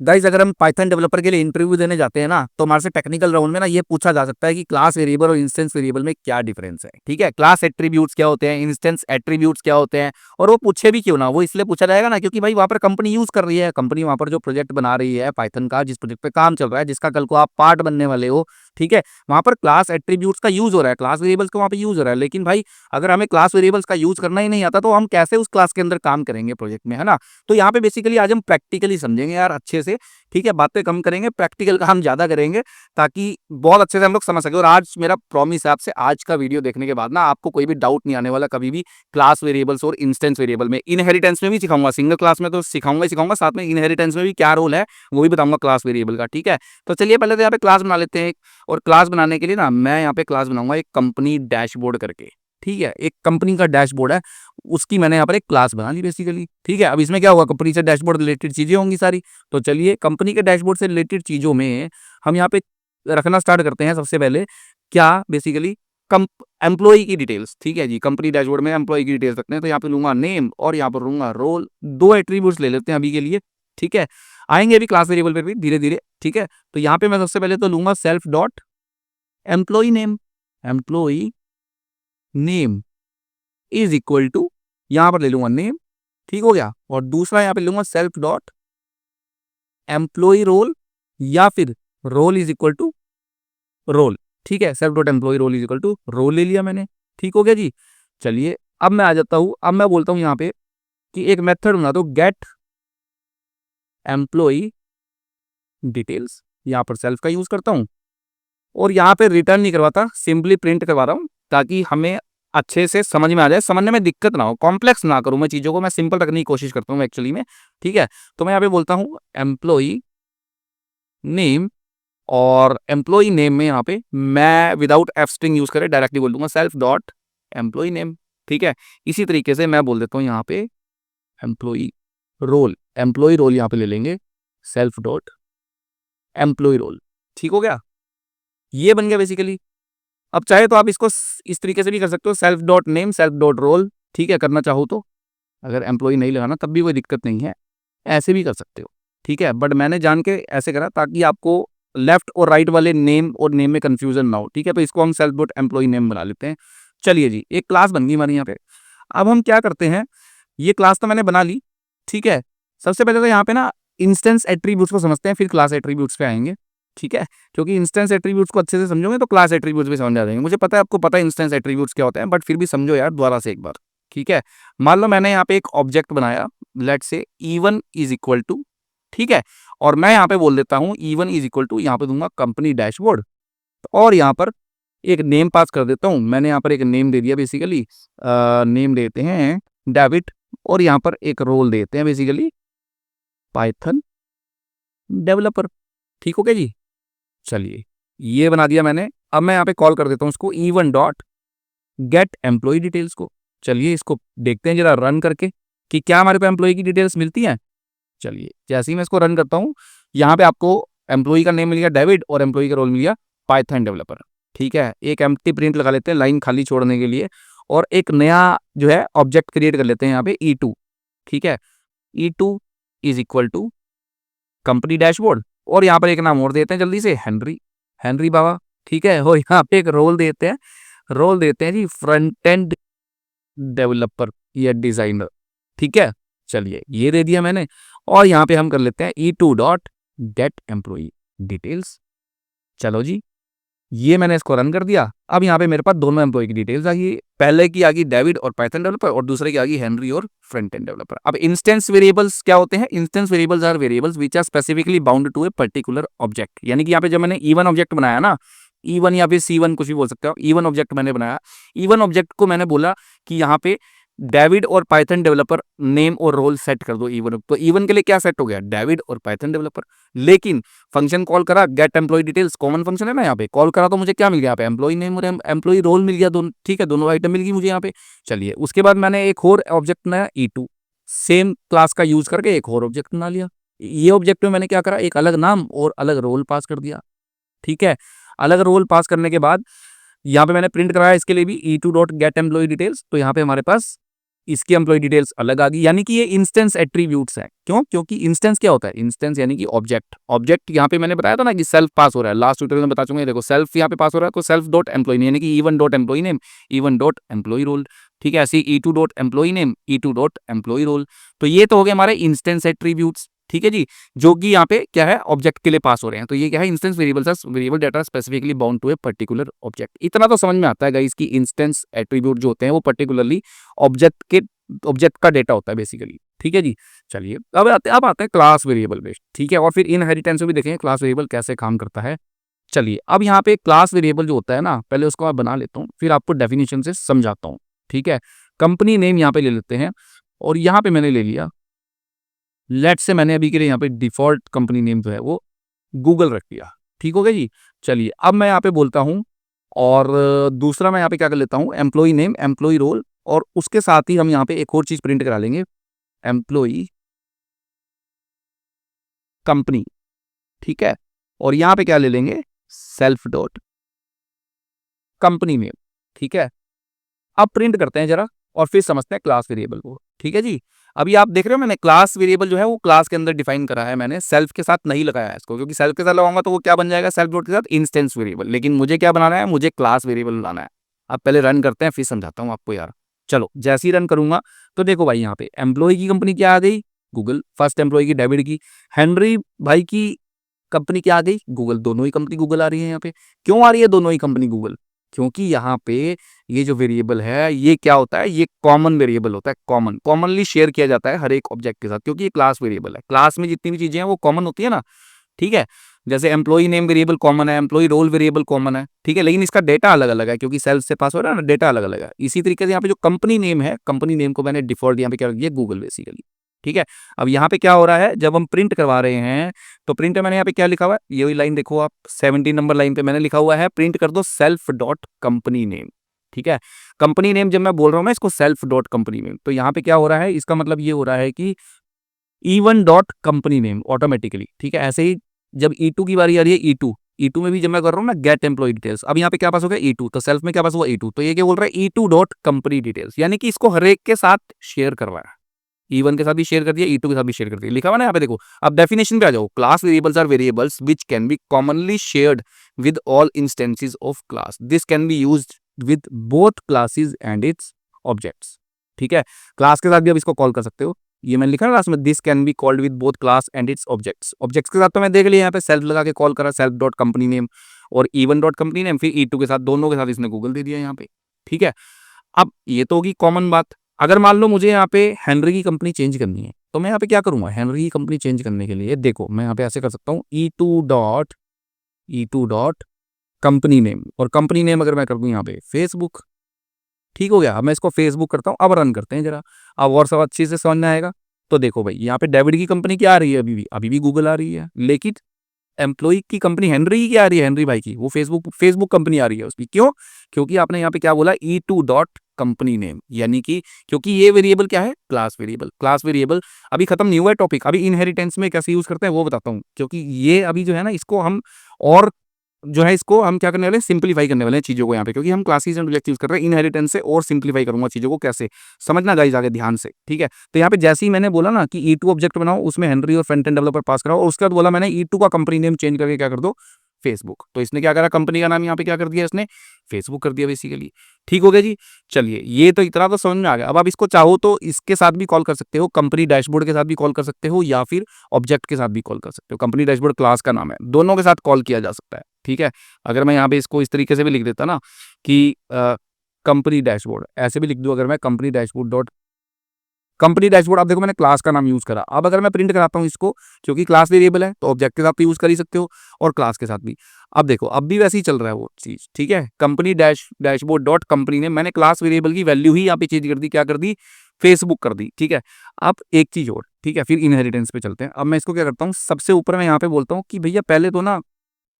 Guys अगर हम Python developer के लिए इंटरव्यू देने जाते हैं ना, तो हमारे से टेक्निकल राउंड में ना ये पूछा जा सकता है कि क्लास वेरिएबल और इंस्टेंस वेरिएबल में क्या डिफरेंस है। ठीक है, क्लास एट्रीब्यूट्स क्या होते हैं, इंस्टेंस एट्रीब्यूट्स क्या होते हैं, और वो पूछे भी क्यों ना, वो इसलिए पूछा जाएगा ना क्योंकि भाई वहां पर कंपनी यूज कर रही है, कंपनी वहां पर जो प्रोजेक्ट बना रही है पाइथन का, जिस प्रोजेक्ट पे काम चल रहा है, जिसका कल को आप पार्ट बनने वाले हो। ठीक है, वहां पर क्लास एट्रीब्यूट्स का यूज हो रहा है, क्लास वेरिएबल्स का वहां पे यूज हो रहा है। लेकिन भाई अगर हमें क्लास वेरिएबल्स का यूज करना ही नहीं आता तो हम कैसे उस क्लास के अंदर काम करेंगे प्रोजेक्ट में, है ना। तो यहाँ पे बेसिकली आज हम प्रैक्टिकली समझेंगे यार अच्छे से। ठीक है, बातें कम करेंगे, प्रैक्टिकल काम ज्यादा करेंगे, ताकि बहुत अच्छे से हम लोग समझ सके। और आज मेरा प्रॉमिस है आपसे, आज का वीडियो देखने के बाद ना आपको कोई भी डाउट नहीं आने वाला कभी भी क्लास वेरिएबल्स और इंस्टेंस वेरिएबल में। इनहेरिटेंस में भी सिखाऊंगा, सिंगल क्लास में तो सिखाऊंगा ही सिखाऊंगा, साथ में इनहेरिटेंस में भी क्या रोल है वो भी बताऊंगा क्लास वेरिएबल का। ठीक है, तो चलिए पहले तो यहाँ पे क्लास बना लेते हैं। और क्लास बनाने के लिए ना मैं यहाँ पे क्लास बनाऊंगा एक कंपनी डैशबोर्ड करके। ठीक है, एक कंपनी का डैशबोर्ड है, उसकी मैंने यहाँ पर एक क्लास बना ली बेसिकली। ठीक है, अब इसमें क्या होगा, कंपनी से डैशबोर्ड रिलेटेड चीजें होंगी सारी। तो चलिए कंपनी के डैशबोर्ड से रिलेटेड चीजों में हम यहाँ पे रखना स्टार्ट करते हैं। सबसे पहले क्या, बेसिकली एम्प्लॉय की डिटेल्स। ठीक है जी, कंपनी डैशबोर्ड में एम्प्लॉय की डिटेल्स रखते हैं, तो यहाँ पे लूंगा नेम और यहाँ पर लूंगा रोल। दो एट्रीब्यूट्स ले लेते हैं अभी के लिए। ठीक है, आएंगे अभी क्लास वेरिएबल पे भी धीरे धीरे। ठीक है, तो यहाँ पे मैं सबसे पहले तो लूंगा self dot employ name. Employ name is equal to, यहाँ पर ले लूंगा नेम। ठीक हो गया, और दूसरा यहाँ पे लूंगा सेल्फ डॉट एम्प्लॉय रोल, या फिर role is equal to role. ठीक है, self dot employ role is equal to role ले लिया मैंने। ठीक हो गया जी। चलिए अब मैं आ जाता हूं, अब मैं बोलता हूं यहाँ पे कि एक मेथड बना दो गेट एम्प्लॉय डिटेल्स। यहाँ पर सेल्फ का यूज करता हूं और यहाँ पे रिटर्न नहीं करवाता, सिंपली प्रिंट करवा रहा हूं, ताकि हमें अच्छे से समझ में आ जाए, समझने में दिक्कत ना हो, कॉम्प्लेक्स ना करूं मैं चीजों को, मैं सिंपल रखने की कोशिश करता हूं एक्चुअली में। ठीक है, तो मैं यहाँ पे बोलता हूं एम्प्लॉय नेम, और एम्प्लॉय नेम में यहाँ पे मैं विदाउट एफ स्ट्रिंग यूज करे डायरेक्टली बोल दूंगा सेल्फ डॉट एम्प्लॉय नेम। ठीक है, इसी तरीके से मैं बोल देता हूँ यहाँ पे एम्प्लॉय रोल। एम्प्लॉय रोल यहाँ पे ले लेंगे सेल्फ डॉट एम्प्लॉय रोल। ठीक हो गया, ये बन गया बेसिकली। अब चाहे तो आप इसको इस तरीके से भी कर सकते हो, self dot name self dot roll. ठीक है, करना चाहो तो, अगर एम्प्लॉय नहीं लगाना तब भी कोई दिक्कत नहीं है, ऐसे भी कर सकते हो। ठीक है, बट मैंने जान के ऐसे करा ताकि आपको लेफ्ट और राइट वाले नेम और नेम में कंफ्यूजन ना हो। ठीक है, तो इसको हम सेल्फ डॉट एम्प्लॉय नेम बना लेते हैं। चलिए जी, एक क्लास बन गई हमारे यहाँ पे। अब हम क्या करते हैं, ये क्लास तो मैंने बना ली। ठीक है, सबसे पहले तो यहाँ पे ना इंस्टेंस एट्रीब्यूट्स को समझते हैं, फिर क्लास एट्रीब्यूट्स पे आएंगे। ठीक है, क्योंकि इंस्टेंस एट्रीब्यूट्स को अच्छे से समझोगे तो क्लास एट्रीब्यूट्स भी समझ आ जाएंगे। मुझे पता है आपको पता है इंस्टेंस एट्रीब्यूट्स क्या होते हैं, बट फिर भी समझो यार दोबारा से एक बार। ठीक है, मान लो मैंने यहाँ पे एक ऑब्जेक्ट बनाया, लेट से E1 इज इक्वल टू, ठीक है, और मैं यहाँ पे बोल देता हूँ E1 इज इक्वल टू, यहाँ पे दूंगा कंपनी डैशबोर्ड, और यहाँ पर एक नेम पास कर देता हूँ। मैंने यहाँ पर एक नेम दे दिया बेसिकली, नेम देते हैं डेविड, और यहाँ पर एक रोल देते हैं बेसिकली पाइथन डेवलपर। ठीक हो गया जी। चलिए ये बना दिया मैंने। अब मैं यहाँ पे कॉल कर देता हूँ उसको E1 dot gate employ details को। चलिए इसको देखते हैं जरा रन करके कि क्या हमारे पे एम्प्लॉय की डिटेल्स मिलती हैं। चलिए जैसे ही मैं इसको रन करता हूँ, यहाँ पे आपको एम्प्लॉय का नेम मिल गया डेविड और एम्प्लॉय का रोल मिल गया पाइथन डेवलपर। ठीक है, एक एम्प्टी प्रिंट लगा लेते हैं लाइन खाली छोड़ने के लिए, और एक नया जो है ऑब्जेक्ट क्रिएट कर लेते हैं यहाँ पे E2। ठीक है, E2 is equal to company dashboard, और यहाँ पर एक नाम और देते हैं जल्दी से, हेनरी, हेनरी बाबा। ठीक है, और यहाँ पे एक रोल देते हैं, रोल देते हैं जी फ्रंट एंड डेवलपर या डिजाइनर। ठीक है, चलिए ये दे दिया मैंने, और यहाँ पे हम कर लेते हैं E2 dot gate employ details. चलो जी, ये मैंने इसको रन कर दिया। अब यहाँ पे मेरे पास दोनों एम्प्लॉय की डिटेल्स आ गई, पहले की आ गई डेविड और पाइथन डेवलपर, और दूसरे की आ गई हेनरी और फ्रंट एंड डेवलपर। अब इंस्टेंस वेरिएबल्स क्या होते हैं, instance variables are variables which are specifically bound to a particular object. यानी कि यहाँ पे जब मैंने E1 ऑब्जेक्ट बनाया ना, E1 या फिर C1 कुछ भी बोल सकते हो, E1 ऑब्जेक्ट मैंने बनाया, E1 ऑब्जेक्ट को मैंने बोला कि यहाँ पे डेविड और पाइथन डेवलपर नेम और रोल सेट कर दो E1। तो E1 के लिए क्या सेट हो गया, डेविड और पाइथन डेवलपर। लेकिन फंक्शन कॉल करा get employ details, common function है ना, यहाँ पे कॉल करा तो मुझे क्या मिल गया, यहाँ पे एम्प्लॉय नेम और एम्प्लॉय रोल मिल गया दोनों। ठीक है, दोनों आइटम मिल गई मुझे यहाँ पे। चलिए उसके बाद मैंने एक और ऑब्जेक्ट बनाया E2, सेम क्लास का यूज करके एक और ऑब्जेक्ट बना लिया। ये ऑब्जेक्ट में मैंने क्या करा, एक अलग नाम और अलग रोल पास कर दिया। ठीक है, अलग रोल पास करने के बाद यहाँ पे मैंने प्रिंट कराया इसके लिए भी E2 dot gate employ details. तो यहाँ पे हमारे पास इसकी एम्प्लॉय डिटेल्स अलग आ गई, यानी कि ये इंस्टेंस एट्रीब्यूट्स हैं। क्यों? क्योंकि इंस्टेंस क्या होता है? इंस्टेंस यानी कि ऑब्जेक्ट। ऑब्जेक्ट यहाँ पे मैंने बताया था ना कि सेल्फ पास हो रहा है, लास्ट ट्यूटोरियल में बता चुका हूं। देखो सेल्फ यहाँ पे पास हो रहा है, तो सेल्फ डॉट एम्प्लॉय नेम यानी कि E1 dot employ name, E1 dot employ role. ठीक है, ऐसे E2 dot employ name, E2 dot employ role. तो ये तो हो गए हमारे इंस्टेंस एट्रीब्यूट्स। ठीक है जी, जो कि यहाँ पे क्या है, ऑब्जेक्ट के लिए पास हो रहे हैं। तो ये क्या है, instance variables, variable data specifically bound to a particular object. इतना तो समझ में आता है गाइस कि इंस्टेंस एट्रीब्यूट जो होते हैं वो पर्टिकुलरली ऑब्जेक्ट का डेटा होता है बेसिकली। ठीक है जी, चलिए अब आते हैं क्लास वेरिएबल बेस्ड। ठीक है, और फिर इनहेरिटेंस में भी देखेंगे क्लास वेरिएबल कैसे काम करता है। चलिए अब यहाँ पे क्लास वेरिएबल जो होता है ना, पहले उसको मैं बना लेता हूँ, फिर आपको डेफिनेशन से समझाता हूँ। ठीक है, कंपनी नेम यहाँ पे ले लेते हैं, और यहाँ पे मैंने ले लिया, लेट से मैंने अभी के लिए यहाँ पे डिफॉल्ट कंपनी नेम जो है वो गूगल रख दिया। ठीक हो गया जी। चलिए अब मैं यहाँ पे बोलता हूँ, और दूसरा मैं यहाँ पे क्या कर लेता हूँ, एम्प्लॉय नेम, एम्प्लॉय रोल, और उसके साथ ही हम यहाँ पे एक और चीज प्रिंट करा लेंगे, एम्प्लॉय कंपनी। ठीक है, और यहाँ पे क्या ले लेंगे, सेल्फ डॉट कंपनी नेम। ठीक है, अब प्रिंट करते हैं जरा, और फिर समझते हैं क्लास वेरिएबल को। ठीक है जी, अभी आप देख रहे हो मैंने क्लास वेरिएबल जो है वो क्लास के अंदर डिफाइन करा है, मैंने सेल्फ के साथ नहीं लगाया है इसको, क्योंकि सेल्फ के साथ लगाऊंगा तो वो क्या बन जाएगा, सेल्फ डॉट के साथ इंस्टेंस वेरिएबल। लेकिन मुझे क्या बनाना है, मुझे क्लास वेरिएबल बनाना है। अब पहले रन करते हैं, फिर समझाता हूँ आपको यार। चलो जैसे ही रन करूंगा तो देखो भाई, यहाँ पे एम्प्लॉय की कंपनी क्या आ गई, गूगल। फर्स्ट एम्प्लॉय की डेविड की, हेनरी भाई की कंपनी क्या आ गई, गूगल। दोनों ही कंपनी गूगल आ रही है यहाँ पे। क्यों आ रही है दोनों ही कंपनी गूगल? क्योंकि यहाँ पे ये जो वेरिएबल है ये क्या होता है, ये कॉमन वेरिएबल होता है। कॉमनली शेयर किया जाता है हर एक ऑब्जेक्ट के साथ, क्योंकि ये क्लास वेरिएबल है। क्लास में जितनी भी चीजें हैं वो कॉमन होती है ना। ठीक है, जैसे एम्प्लॉय नेम वेरिएबल कॉमन है, एम्प्लॉय रोल वेरिएबल कॉमन है। ठीक है, लेकिन इसका डेटा अलग अलग है, क्योंकि सेल्स से पास हो रहा है ना, डेटा अलग अलग है। इसी तरीके से यहाँ पे जो कंपनी नेम है, कंपनी नेम को मैंने डिफॉल्ट यहाँ पे क्या रख दिया, गूगल बेसिकली। ठीक है, अब यहाँ पे क्या हो रहा है, जब हम प्रिंट करवा रहे हैं तो प्रिंट में मैंने यहाँ पे क्या लिखा हुआ है, ये वाली लाइन देखो आप, 17 नंबर लाइन पे मैंने लिखा हुआ है, प्रिंट कर दो सेल्फ डॉट कंपनी नेम। ठीक है, कंपनी नेम जब मैं बोल रहा हूँ मैं इसको सेल्फ डॉट कंपनी नेम, तो यहाँ पे क्या हो रहा है, इसका मतलब ये हो रहा है कि E1 dot company name automatically. ठीक है, ऐसे ही जब E2 की बारी आ रही है, E2 में भी जब मैं कर रहा हूँ ना गेट एम्प्लॉय डिटेल्स, अब यहाँ पे क्या पास हो गया E2, तो सेल्फ में क्या पास हुआ E2, तो ये क्या बोल रहा है, E2 डॉट कंपनी डिटेल्स, यानी कि इसको हर एक के साथ शेयर करवाया। E1 के साथ भी शेयर कर दिया, E2 के साथ भी शेयर कर दिया, लिखा हुआ ना यहाँ पे देखो। अब डेफिनेशन पे आ जाओ, class variables are variables which can be commonly shared with all instances of class. This can be used with both classes and its objects. ठीक है, क्लास के साथ भी अब इसको कॉल कर सकते हो। ये मैंने लिखा ना लास्ट में, this can be called with both class and its objects. Objects के साथ तो मैं देख लिया यहाँ पे सेल्फ लगा के कॉल करा, सेल्फ डॉट कंपनी नेम, और E1 डॉट कंपनी नेम, फिर E2 के साथ, दोनों के साथ इसने गूगल दे दिया यहाँ पे। ठीक है, अब ये तो होगी कॉमन बात। अगर मान लो मुझे यहाँ पे हेनरी की कंपनी चेंज करनी है, तो मैं यहाँ पे क्या करूंगा, हेनरी की कंपनी चेंज करने के लिए देखो मैं यहाँ पे ऐसे कर सकता हूँ, E2 डॉट कंपनी नेम, और कंपनी नेम अगर मैं कर दूं यहाँ पे फेसबुक। ठीक हो गया, अब मैं इसको फेसबुक करता हूँ। अब रन करते हैं जरा, अब और सब अच्छे से समझ में आएगा। तो देखो भाई, यहाँ पे डेविड की कंपनी क्या आ रही है, अभी भी गूगल आ रही है, लेकिन एम्प्लॉय की कंपनी हेनरी की क्या आ रही है, हेनरी भाई की, वो फेसबुक कंपनी आ रही है उसकी। क्यों? क्योंकि आपने यहाँ पे क्या बोला, E2 डॉट कंपनी नेम, यानी कि क्योंकि ये वेरिएबल क्या है, क्लास वेरिएबल अभी खत्म नहीं हुआ है टॉपिक, अभी इनहेरिटेंस में कैसे यूज करते हैं वो बताता हूँ। क्योंकि ये अभी जो है ना, इसको हम और जो है इसको हम क्या करने वाले हैं, सिंपलीफाई करने वाले हैं चीज़ों को यहाँ पे, क्योंकि हम क्लासेस एंड ऑब्जेक्ट यूज कर रहे हैं। इनहेरिटेंस से और सिंपलीफाई करूंगा चीज़ों को, कैसे समझना गाइस आगे ध्यान से। ठीक है, तो यहाँ पे जैसे ही मैंने बोला ना कि E2 ऑब्जेक्ट बनाओ, उसमें हेनरी और फ्रंट एंड डेवलपर पास कराओ, और उसके बाद बोला मैंने E2 का कंपनी नेम चेंज करके क्या कर दो, फेसबुक। तो इसने क्या करा, कंपनी का नाम यहाँ पे क्या कर दिया, इसने फेसबुक कर दिया बेसिकली। ठीक हो गया जी। चलिए, ये तो इतना तो समझ में आ गया। अब आप इसको चाहो तो इसके साथ भी कॉल कर सकते हो, कंपनी डैशबोर्ड के साथ भी कॉल कर सकते हो, या फिर ऑब्जेक्ट के साथ भी कॉल कर सकते हो। कंपनी डैशबोर्ड क्लास का नाम है, दोनों के साथ कॉल किया जा सकता है। ठीक है, अगर मैं यहाँ पे इसको इस तरीके से भी लिख देता ना कि कंपनी डैशबोर्ड, ऐसे भी लिख दूं अगर मैं, कंपनी डैशबोर्ड, आप देखो मैंने क्लास का नाम यूज करा। अब अगर मैं प्रिंट कराता हूँ इसको, क्योंकि क्लास वेरिएबल है तो ऑब्जेक्ट के साथ भी यूज कर ही सकते हो और क्लास के साथ भी। अब देखो, अब भी वैसे ही चल रहा है वो चीज। ठीक है, कंपनी डैशबोर्ड डॉट कंपनी ने, मैंने क्लास वेरिएबल की वैल्यू ही यहाँ पे चेंज कर दी, क्या कर दी, फेसबुक कर दी। ठीक है, अब एक चीज और, ठीक है, फिर इनहेरिटेंस पे चलते हैं। अब मैं इसको क्या करता हूँ, सबसे ऊपर मैं यहाँ पे बोलता हूँ कि भैया पहले तो ना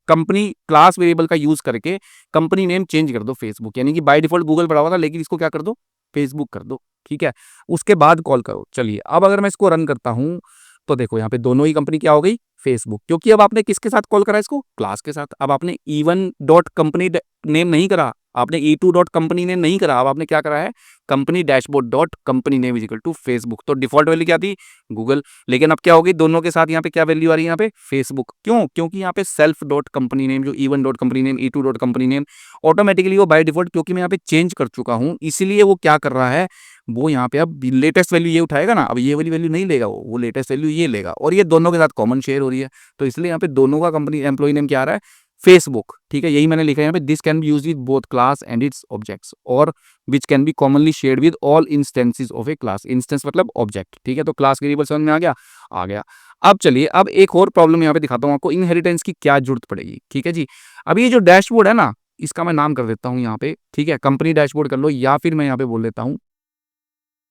कंपनी क्लास वेरिएबल का यूज करके कंपनी नेम चेंज कर दो फेसबुक, यानी कि बाय डिफॉल्ट गूगल पड़ा हुआ था, लेकिन इसको क्या कर दो, फेसबुक कर दो। ठीक है, उसके बाद कॉल करो। चलिए, अब अगर मैं इसको रन करता हूं तो देखो यहाँ पे दोनों ही कंपनी क्या हो गई, फेसबुक। क्योंकि अब आपने किसके साथ कॉल करा इसको, क्लास के साथ। अब आपने E1 डॉट कंपनी नेम नहीं करा, आपने e2 डॉट कंपनी नेम नहीं करा, अब आपने क्या करा है, company dashboard dot company name is equal to Facebook. तो डिफॉल्ट वैल्यू क्या थी, गूगल, लेकिन अब क्या होगी, दोनों के साथ यहाँ पे क्या वैल्यू आ रही है, यहाँ पे फेसबुक। क्यों, क्योंकि यहाँ पे सेल्फ डॉट कंपनी नेम, जो e1 dot company name, e2 dot company name, automatically वो बाय डिफॉल्ट, क्योंकि मैं यहाँ पे चेंज कर चुका हूँ, इसलिए वो क्या कर रहा है, वो यहाँ पे अब लेटेस्ट वैल्यू ये उठाएगा ना, अब ये वाली वैल्यू नहीं लेगा, वो लेटेस्ट वैल्यू ये लेगा, और ये दोनों के साथ कॉमन शेयर हो रही है, तो इसलिए यहाँ पे दोनों का कंपनी एम्प्लॉय नेम क्या आ रहा है, फेसबुक। ठीक है, यही मैंने लिखा है यहाँ पे, this can be used with both class and its objects, और which can be commonly shared with all instances of a class. Instance मतलब ऑब्जेक्ट। ठीक है, तो क्लास वेरिएबल समझ में आ गया, आ गया। अब चलिए, अब एक और प्रॉब्लम यहाँ पे दिखाता हूँ आपको, इनहेरिटेंस की क्या जरूरत पड़ेगी। ठीक है जी, अब ये जो डैशबोर्ड है ना, इसका मैं नाम कर देता हूँ यहाँ पे, ठीक है, कंपनी डैशबोर्ड कर लो, या फिर मैं यहाँ पे बोल देता हूँ,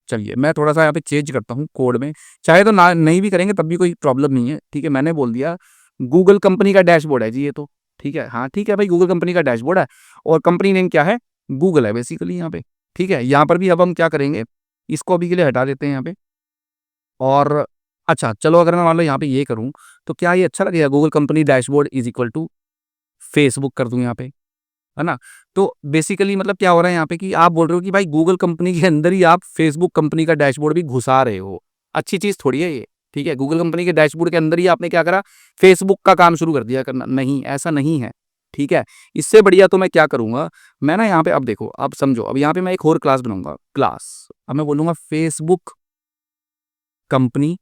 चलिए मैं थोड़ा सा यहाँ पे चेंज करता हूँ कोड में, चाहे तो ना नहीं भी करेंगे तब भी कोई प्रॉब्लम नहीं है। ठीक है, मैंने बोल दिया गूगल कंपनी का डैशबोर्ड है जी ये तो। ठीक है, हाँ ठीक है भाई, गूगल कंपनी का डैशबोर्ड है, और कंपनी नेम क्या है, गूगल है बेसिकली यहाँ पे। ठीक है, यहाँ पर भी अब हम क्या करेंगे, इसको अभी के लिए हटा देते हैं यहाँ पे। और अच्छा चलो, अगर मैं मान लो यहाँ पे ये करूँ, तो क्या ये अच्छा लगेगा, Google company dashboard is equal to Facebook कर दूं यहाँ पे, है ना। तो बेसिकली मतलब क्या हो रहा है यहाँ पे, कि आप बोल रहे हो कि भाई गूगल कंपनी के अंदर ही आप फेसबुक कंपनी का डैशबोर्ड भी घुसा रहे हो। अच्छी चीज थोड़ी है ये। ठीक है, गूगल कंपनी के डैशबोर्ड के अंदर ही आपने क्या करा, फेसबुक का काम शुरू कर दिया करना, नहीं ऐसा नहीं है। ठीक है, इससे बढ़िया तो मैं क्या करूंगा, मैं ना यहाँ पे, अब देखो, अब समझो, अब यहाँ पे मैं एक और क्लास बनाऊंगा, क्लास, अब मैं बोलूंगा फेसबुक कंपनी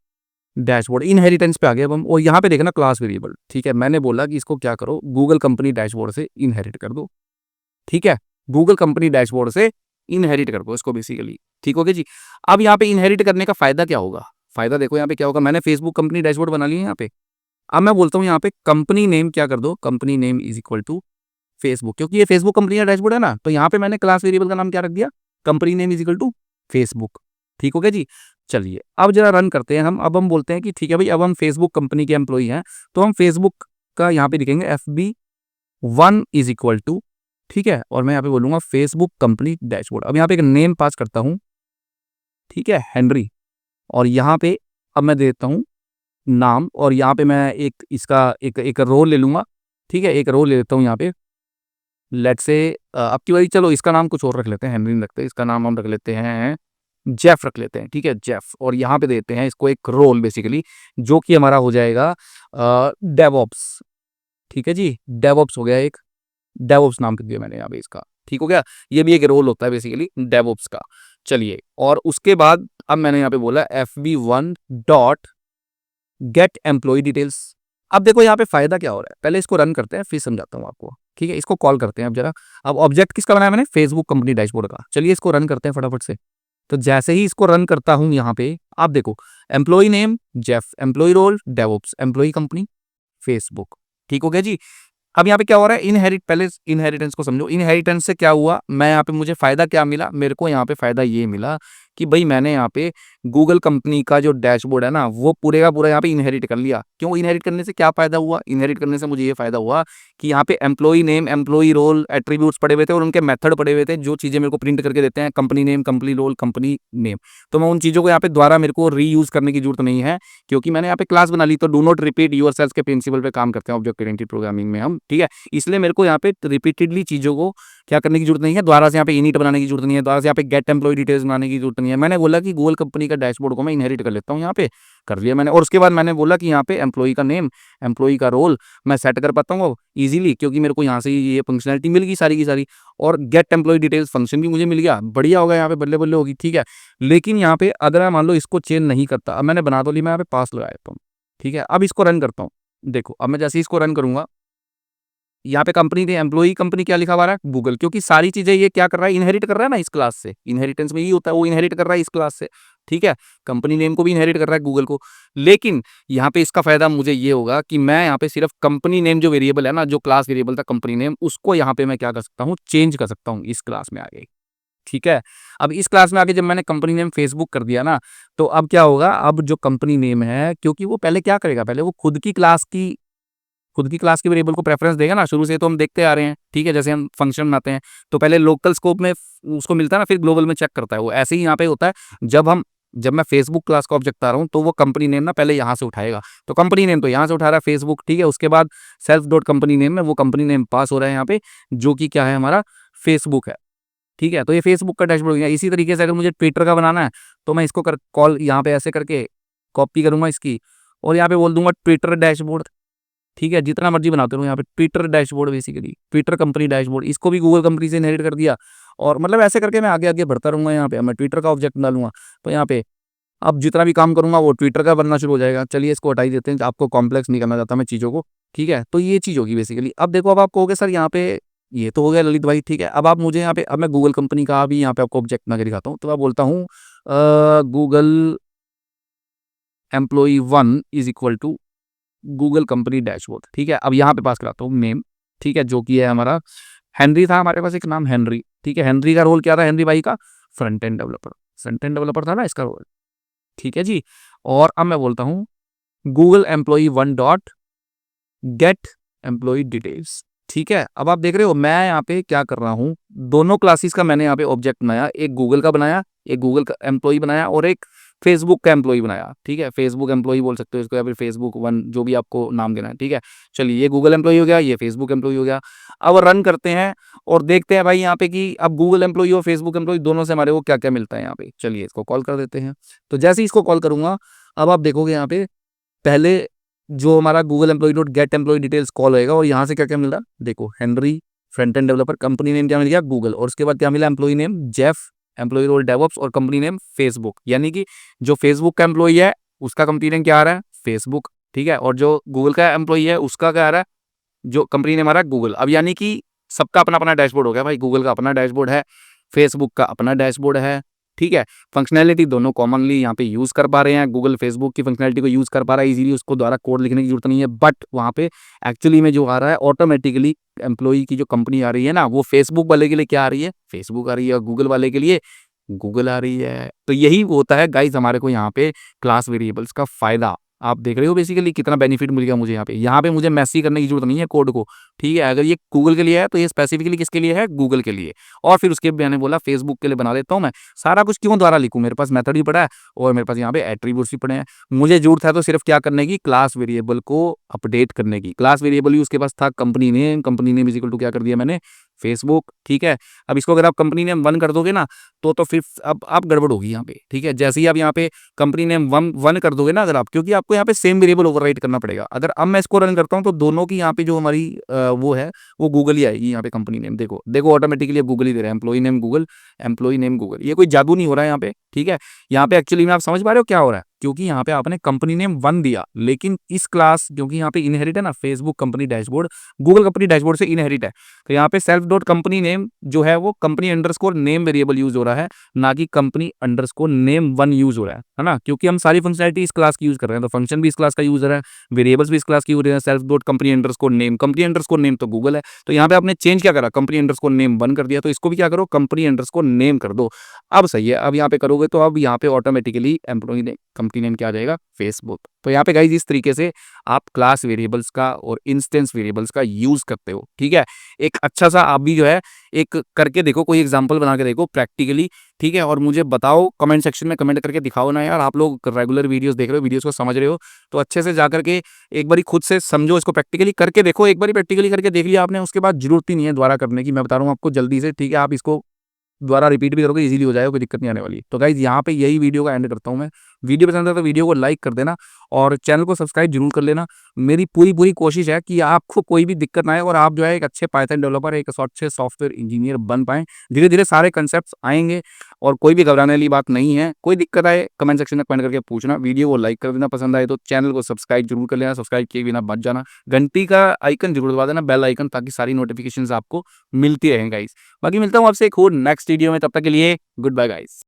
डैशबोर्ड, इनहेरिटेंस पे आ गए अब हम, और यहाँ पे देखना क्लास वेरिएबल। ठीक है, मैंने बोला कि इसको क्या करो, गूगल कंपनी डैशबोर्ड से इनहेरिट कर दो। ठीक है, गूगल कंपनी डैशबोर्ड से इनहेरिट कर दो इसको बेसिकली। ठीक हो गया जी। अब यहाँ पे इनहेरिट करने का फायदा क्या होगा, फायदा देखो यहाँ पे क्या होगा, मैंने फेसबुक कंपनी डैशबोर्ड बना लिया यहाँ पे। अब मैं बोलता हूँ यहाँ पे कंपनी नेम क्या कर दो, company name is equal to Facebook, क्योंकि ये फेसबुक कंपनी का डैशबोर्ड है ना, तो यहाँ पे मैंने क्लास वेरिएबल का नाम क्या रख दिया, company name is equal to Facebook. ठीक हो गया जी। चलिए अब जरा रन करते हैं हम, अब हम बोलते हैं कि ठीक है भाई, अब हम फेसबुक कंपनी के एम्प्लॉई हैं, तो हम फेसबुक का यहाँ पे लिखेंगे FB1 इज इक्वल टू, ठीक है, और मैं यहाँ पे बोलूंगा फेसबुक कंपनी डैशबोर्ड। अब यहाँ पे एक नेम पास करता हूँ, ठीक है, हेनरी, और यहाँ पे अब मैं देता हूँ नाम, और यहाँ पे मैं एक इसका एक रोल ले लूंगा। ठीक है, एक रोल ले लेता हूँ यहाँ पे, लेट से अब की बारी, चलो इसका नाम कुछ और रख लेते हैं, हेनरी नहीं रखते, इसका नाम हम रख लेते हैं जेफ रख लेते हैं। ठीक है, जेफ, और यहाँ पे देते हैं इसको एक रोल बेसिकली, जो कि हमारा हो जाएगा डेवऑप्स। ठीक है जी, डेवऑप्स हो गया एक, डेवऑप्स नाम कर दिया मैंने यहाँ पे इसका। ठीक हो गया, ये भी एक रोल होता है बेसिकली डेवऑप्स का। चलिए, और उसके बाद अब मैंने यहाँ पे बोला FB1 dot gate employ details. अब देखो यहाँ पे फायदा क्या हो रहा है, पहले इसको रन करते हैं फिर समझाता हूँ आपको। ठीक है, इसको कॉल करते हैं अब जरा। अब ऑब्जेक्ट किसका बनाया मैंने, फेसबुक कंपनी डैशबोर्ड का। चलिए इसको रन करते हैं फटाफट से। तो जैसे ही इसको रन करता हूं यहाँ पे, आप देखो, employ name Jeff, employ role DevOps, employ company Facebook. ठीक हो गया जी। अब यहाँ पे क्या हो रहा है, इनहेरिट, पहले इनहेरिटेंस को समझो। इनहेरिटेंस से क्या हुआ, मैं यहाँ पे, मुझे फायदा क्या मिला, मेरे को यहाँ पे फायदा ये मिला कि भाई मैंने यहाँ पे गूगल कंपनी का जो डैशबोर्ड है ना, वो पूरे का पूरा यहाँ पे इनहेरिट कर लिया। क्यों, इनहेरिट करने से क्या फायदा हुआ, इनहेरिट करने से मुझे ये फायदा हुआ कि यहाँ पे employ name, employ role, attributes पड़े हुए थे, और उनके मेथड पड़े हुए थे, जो चीजें मेरे को प्रिंट करके देते हैं, company name, company role, company name. तो मैं उन चीजों को यहाँ पे दोबारा मेरे को रीयूज करने की जरूरत नहीं है, क्योंकि मैंने यहाँ पे क्लास बना ली। तो डू नॉट रिपीट योरसेल्फ के प्रिंसिपल पे काम करते हैं ऑब्जेक्ट ओरिएंटेड प्रोग्रामिंग में हम। ठीक है, इसलिए मेरे को यहाँ पे रिपीटेडली चीजों को क्या करने की जरूरत नहीं है, दोबारा से यहाँ पे इनिट बनाने की जरूरत नहीं है, दोबारा से यहाँ पे गेट एम्प्लॉय डिटेल्स बनाने की जरूरत नहीं है। मैंने बोला कि गूगल कंपनी का डैशबोर्ड को मैं इनहेरिट कर लेता हूँ, यहाँ पे कर लिया मैंने। और उसके बाद मैंने बोला कि यहाँ पे एम्प्लॉय का नेम, एम्प्लॉय का रोल मैं सेट कर पाता हूँ इजीली, क्योंकि मेरे को यहाँ से ये फंक्शनलिटी मिल गई सारी की सारी, और गेट एम्प्लॉय डिटेल्स फंक्शन भी मुझे मिल गया, बढ़िया होगा, यहाँ पे बल्ले बल्ले होगी। ठीक है, लेकिन यहाँ पे अगर मैं मान लो इसको चेंज नहीं करता, अब मैंने बना तो ली, मैं यहाँ पे पास लगा देता हूँ। ठीक है, अब इसको रन करता हूँ, देखो अब मैं जैसे इसको रन करूंगा, यहाँ पे कंपनी ने एम्प्लॉई कंपनी क्या लिखा हुआ है, गूगल, क्योंकि सारी चीजें ये क्या कर रहा है, इनहेरिट कर रहा है ना इस क्लास से। इनहेरिटेंस में ये होता है, वो इनहेरिट कर रहा है इस क्लास से। ठीक है, कंपनी नेम को भी इनहेरिट कर रहा है गूगल को। लेकिन यहाँ पे इसका फायदा मुझे ये होगा कि मैं यहाँ पे सिर्फ कंपनी नेम जो वेरिएबल है ना, जो क्लास वेरिएबल था कंपनी नेम, उसको यहाँ पे मैं क्या कर सकता हूँ, चेंज कर सकता हूँ इस क्लास में आगे। ठीक है, अब इस क्लास में आके जब मैंने कंपनी नेम फेसबुक कर दिया ना, तो अब क्या होगा, अब जो कंपनी नेम है, क्योंकि वो पहले क्या करेगा, पहले वो खुद की क्लास के वेरिएबल को प्रेफरेंस देगा ना, शुरू से तो हम देखते आ रहे हैं। ठीक है, जैसे हम फंक्शन बनाते हैं तो पहले लोकल स्कोप में उसको मिलता है ना, फिर ग्लोबल में चेक करता है वो। ऐसे ही यहाँ पे होता है, जब मैं फेसबुक क्लास का ऑब्जेक्ट आ रहा हूँ, तो वो कंपनी नेम ना पहले यहाँ से उठाएगा। तो कंपनी नेम तो यहाँ से उठा रहा है फेसबुक। ठीक है, उसके बाद सेल्फ डॉट कंपनी नेम में वो कंपनी नेम पास हो रहा है यहाँ पे, जो कि क्या है हमारा फेसबुक है, ठीक है। तो ये फेसबुक का डैशबोर्ड हो गया। इसी तरीके से अगर मुझे ट्विटर का बनाना है तो मैं इसको कर कॉल यहाँ पे ऐसे करके कॉपी करूंगा इसकी, और यहाँ पे बोल दूंगा ट्विटर डैशबोर्ड, ठीक है। जितना मर्जी बनाते रहो यहाँ पे Twitter dashboard, basically Twitter company dashboard, इसको भी गूगल कंपनी से इनहेरिट कर दिया। और मतलब ऐसे करके मैं आगे आगे बढ़ता रहूंगा। यहाँ पे मैं ट्विटर का ऑब्जेक्ट डालूंगा तो यहाँ पे अब जितना भी काम करूंगा वो ट्विटर का बनना शुरू हो जाएगा। चलिए इसको हटा ही देते हैं, आपको कॉम्प्लेक्स नहीं करना चाहता मैं चीज़ों को, ठीक है। तो ये चीज़ होगी बेसिकली। अब देखो, अब आप कहोगे सर यहाँ पे ये तो हो गया ललित भाई, ठीक है। अब आप मुझे यहाँ पे, अब मैं गूगल कंपनी का भी यहाँ पे आपको ऑब्जेक्ट बना के दिखाता हूँ। तो मैं बोलता हूँ Google employee 1 is equal to Google company dashboard, ठीक है। अब यहाँ पे पास कराता हूँ नेम, ठीक है, जो कि है हमारा हेनरी था हमारे पास एक नाम हेनरी, ठीक है। हेनरी का रोल क्या था, हेनरी भाई का front end developer, front end developer था ना इसका रोल, ठीक है जी। और अब मैं बोलता हूँ Google employee 1 dot gate employee details, ठीक है। अब आप देख रहे हो मैं यहाँ पे क्या कर रहा हूँ, दोनों क्लासेस का मैंने यहाँ पे ऑब्जेक्ट बनाया, एक गूगल का बनाया, एक गूगल का एम्प्लॉई बनाया, और एक फेसबुक का एम्प्लॉई बनाया, ठीक है। फेसबुक एम्प्लॉई बोल सकते हो इसको, या फिर फेसबुक 1, जो भी आपको नाम देना है, ठीक है। चलिए ये गूगल एम्प्लॉई हो गया, ये फेसबुक एम्प्लॉई हो गया। अब रन करते हैं और देखते हैं भाई यहाँ पे कि अब गूगल एम्प्लॉई और फेसबुक एम्प्लॉई दोनों से हमारे को क्या क्या मिलता है यहाँ पे। चलिए इसको कॉल कर देते हैं। तो जैसे ही इसको कॉल करूंगा, अब आप देखोगे यहाँ पे पहले जो हमारा Google employee dot gate employee details call होएगा, और यहाँ से क्या क्या मिल रहा है देखो, Henry front end developer, company name क्या मिल गया गूगल, और उसके बाद क्या मिला employee name Jeff, employee role DevOps, और कंपनी नेम फेसबुक। यानी कि जो फेसबुक का एम्प्लॉई है उसका कंपनी नेम क्या आ रहा है, फेसबुक, ठीक है। और जो गूगल का एम्प्लॉई है उसका क्या आ रहा है, जो कंपनी नेम आ रहा है गूगल। अब यानी कि सबका अपना अपना डैशबोर्ड हो गया भाई, गूगल का अपना डैशबोर्ड है, फेसबुक का अपना डैशबोर्ड है, ठीक है। फंक्शनैलिटी दोनों कॉमनली यहाँ पे यूज कर पा रहे हैं, गूगल फेसबुक की फंक्शनैलिटी को यूज कर पा रहा है इजीली, उसको द्वारा कोड लिखने की जरूरत नहीं है। बट वहाँ पे एक्चुअली में जो आ रहा है ऑटोमेटिकली एम्प्लॉई की जो कंपनी आ रही है ना, वो फेसबुक वाले के लिए क्या आ रही है, फेसबुक आ रही है, और गूगल वाले के लिए गूगल आ रही है। तो यही होता है गाइज हमारे को यहाँ पे क्लास वेरिएबल्स का फायदा। आप देख रहे हो बेसिकली कितना बेनिफिट मिल गया मुझे यहाँ पे। यहाँ पे मुझे मैसी करने की जरूरत नहीं है कोड को, ठीक है। अगर ये गूगल के लिए है तो ये स्पेसिफिकली किसके लिए है, गूगल के लिए। और फिर उसके मैंने बोला फेसबुक के लिए बना देता हूँ मैं। सारा कुछ क्यों द्वारा लिखूँ, मेरे पास मेथड भी पड़ा है और मेरे पास यहाँ पे एट्रीब्यूट्स भी पड़े हैं। मुझे जरूरत है तो सिर्फ क्या करने की, क्लास वेरिएबल को अपडेट करने की। क्लास वेरिएबल ही उसके पास था company name, company name is equal to क्या कर दिया मैंने, फेसबुक, ठीक है। अब इसको अगर आप कंपनी नेम 1 कर दोगे ना तो फिर अब आप गड़बड़ होगी यहाँ पे, ठीक है। जैसे ही आप यहाँ पे कंपनी नेम 1 कर दोगे ना अगर आप, क्योंकि आपको यहाँ पे सेम वेरिएबल ओवरराइट करना पड़ेगा। अगर अब मैं इसको रन करता हूँ तो दोनों की यहाँ पे जो हमारी वो है वो गूगल ही आएगी। यहाँ पे कंपनी नेम देखो देखो ऑटोमेटिकली अब गूगल ही दे रहा है, employee name Google, employee name Google. ये कोई जादू नहीं हो रहा है यहाँ पे, ठीक है। यहाँ पे एक्चुअली में आप समझ पा रहे हो क्या हो रहा है, क्योंकि यहाँ पे आपने कंपनी नेम 1 दिया, लेकिन इस क्लास क्योंकि यहाँ पे इनहेरिट है ना, Facebook company dashboard Google company dashboard से इनहेरिट है, तो यहाँ पे सेल्फ डॉट कंपनी नेम जो है वो company underscore name variable use हो रहा है, ना कि कंपनी अंडरस्कोर नेम 1 यूज हो रहा है ना। क्योंकि हम सारी फंक्शनलिटी इस क्लास की यूज कर रहे हैं, तो फंक्शन भी इस क्लास का यूज हो रहा है, वेरिएबल्स भी इस क्लास की हो रहे हैं। Self dot company underscore name, company underscore name तो गूगल है, तो यहाँ पे आपने चेंज क्या करा, कंपनी अंडरस्कोर नेम 1 कर दिया, तो इसको भी क्या करो, कंपनी अंडरस्कोर नेम कर दो। अब सही है, अब यहाँ पे करोगे तो अब यहाँ पे ऑटोमेटिकली एम्प्लॉई ने कंपनी नेम क्या आ जाएगा, फेसबुक। तो यहाँ पे गाइज इस तरीके से आप क्लास वेरिएबल्स का और इंस्टेंस वेरिएबल्स का यूज करते हो, ठीक है। एक अच्छा सा आप भी जो है एक करके देखो, कोई एग्जांपल बना के देखो प्रैक्टिकली, ठीक है। और मुझे बताओ कमेंट सेक्शन में, कमेंट करके दिखाओ ना यार, आप लोग रेगुलर वीडियोस देख रहे हो, वीडियोस को समझ रहे हो, तो अच्छे से जाकर के एक बारी खुद से समझो, इसको प्रैक्टिकली करके देखो। एक बारी प्रैक्टिकली करके देख लिया आपने, उसके बाद जरूरत ही नहीं है दोबारा करने की, मैं बता रहा हूँ आपको जल्दी से, ठीक है। आप इसको दोबारा रिपीट भी करोगे इजीली हो जाएगा, कोई दिक्कत नहीं आने वाली। तो गाइज यहाँ पे यही वीडियो का एंड करता हूँ मैं। वीडियो पसंद है तो वीडियो को लाइक कर देना और चैनल को सब्सक्राइब जरूर कर लेना। मेरी पूरी पूरी कोशिश है कि आपको कोई भी दिक्कत ना आए और आप जो है एक अच्छे पाइथन डेवलपर, एक अच्छे सॉफ्टवेयर इंजीनियर बन पाएं। धीरे धीरे सारे कंसेप्ट आएंगे और कोई भी घबराने वाली बात नहीं है। कोई दिक्कत आए कमेंट सेक्शन में कमेंट करके पूछना, वीडियो को लाइक कर देना, पसंद आए तो चैनल को सब्सक्राइब जरूर कर लेना, सब्सक्राइब किए बिना मत जाना, घंटी का आइकन जरूर दबा देना, बेल आइकन, ताकि सारी नोटिफिकेशन आपको मिलती रहें गाइस। बाकी मिलता हूँ आपसे एक और नेक्स्ट वीडियो में, तब तक के लिए गुड बाय गाइस।